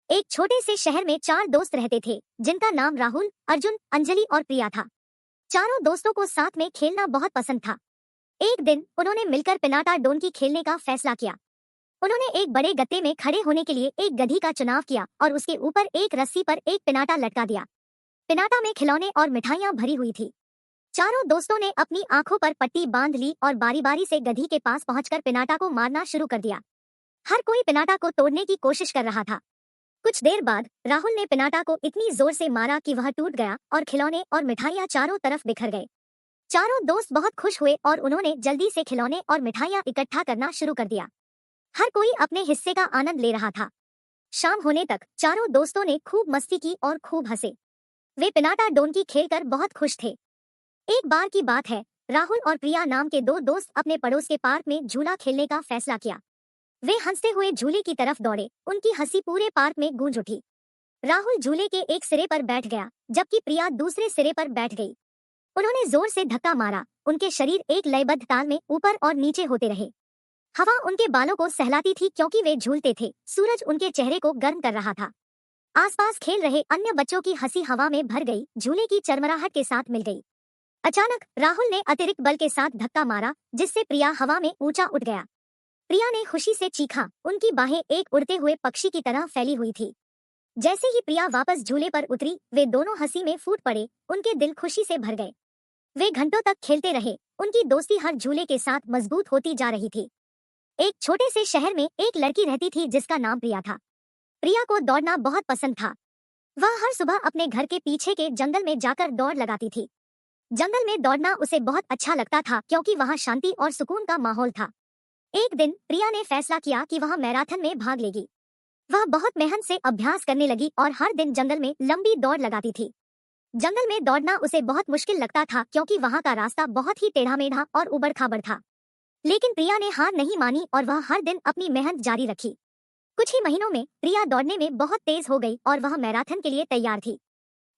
एक छोटे से शहर में 4 दोस्त रहते थे जिनका नाम राहुल, अर्जुन, अंजलि और प्रिया था। चारों दोस्तों को साथ में खेलना बहुत पसंद था। एक दिन उन्होंने मिलकर पिनाटा डोंकी खेलने का फैसला किया। उन्होंने एक बड़े गत्ते में खड़े होने के लिए एक गधी का चुनाव किया और उसके ऊपर एक रस्सी पर एक पिनाटा लटका दिया। पिनाटा में खिलौने और मिठाइयां भरी हुई थी। चारों दोस्तों ने अपनी आंखों पर पट्टी बांध ली और बारी बारी से गधी के पास पहुंचकर पिनाटा को मारना शुरू कर दिया। हर कोई पिनाटा को तोड़ने की कोशिश कर रहा था। कुछ देर बाद राहुल ने पिनाटा को इतनी जोर से मारा कि वह टूट गया और खिलौने और मिठाइयां चारों तरफ बिखर गए। चारों दोस्त बहुत खुश हुए और उन्होंने जल्दी से खिलौने और मिठाइयां इकट्ठा करना शुरू कर दिया। हर कोई अपने हिस्से का आनंद ले रहा था। शाम होने तक चारों दोस्तों ने खूब मस्ती की और खूब हंसे। वे पिनाटा डोंकी खेलकर बहुत खुश थे। एक बार की बात है, राहुल और प्रिया नाम के 2 दोस्त अपने पड़ोस के पार्क में झूला खेलने का फैसला किया। वे हंसते हुए झूले की तरफ दौड़े। उनकी हंसी पूरे पार्क में गूंज उठी। राहुल झूले के एक सिरे पर बैठ गया जबकि प्रिया दूसरे सिरे पर बैठ गई। उन्होंने जोर से धक्का मारा। उनके शरीर एक लयबद्ध ताल में ऊपर और नीचे होते रहे। हवा उनके बालों को सहलाती थी क्योंकि वे झूलते थे। सूरज उनके चेहरे को गर्म कर रहा था। आसपास खेल रहे अन्य बच्चों की हंसी हवा में भर गई, झूले की चरमराहट के साथ मिल गई। अचानक राहुल ने अतिरिक्त बल के साथ धक्का मारा जिससे प्रिया हवा में ऊंचा उठ गया। प्रिया ने खुशी से चीखा। उनकी बाहें एक उड़ते हुए पक्षी की तरह फैली हुई थी। जैसे ही प्रिया वापस झूले पर उतरी, वे दोनों हंसी में फूट पड़े। उनके दिल खुशी से भर गए। वे घंटों तक खेलते रहे। उनकी दोस्ती हर झूले के साथ मजबूत होती जा रही थी। एक छोटे से शहर में एक लड़की रहती थी जिसका नाम प्रिया था। प्रिया को दौड़ना बहुत पसंद था। वह हर सुबह अपने घर के पीछे के जंगल में जाकर दौड़ लगाती थी। जंगल में दौड़ना उसे बहुत अच्छा लगता था क्योंकि वहाँ शांति और सुकून का माहौल था। एक दिन प्रिया ने फैसला किया कि वह मैराथन में भाग लेगी। वह बहुत मेहनत से अभ्यास करने लगी और हर दिन जंगल में लंबी दौड़ लगाती थी। जंगल में दौड़ना उसे बहुत मुश्किल लगता था क्योंकि वहाँ का रास्ता बहुत ही टेढ़ा मेढ़ा और उबड़ खाबड़ था। लेकिन प्रिया ने हार नहीं मानी और वह हर दिन अपनी मेहनत जारी रखी। कुछ ही महीनों में प्रिया दौड़ने में बहुत तेज हो गई और वह मैराथन के लिए तैयार थी।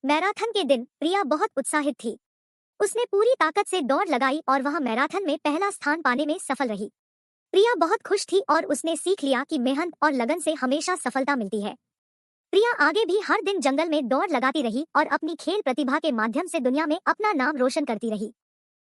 मैराथन के दिन प्रिया बहुत उत्साहित थी। उसने पूरी ताकत से दौड़ लगाई और वह मैराथन में पहला स्थान पाने में सफल रही। प्रिया बहुत खुश थी और उसने सीख लिया कि मेहनत और लगन से हमेशा सफलता मिलती है। प्रिया आगे भी हर दिन जंगल में दौड़ लगाती रही और अपनी खेल प्रतिभा के माध्यम से दुनिया में अपना नाम रोशन करती रही।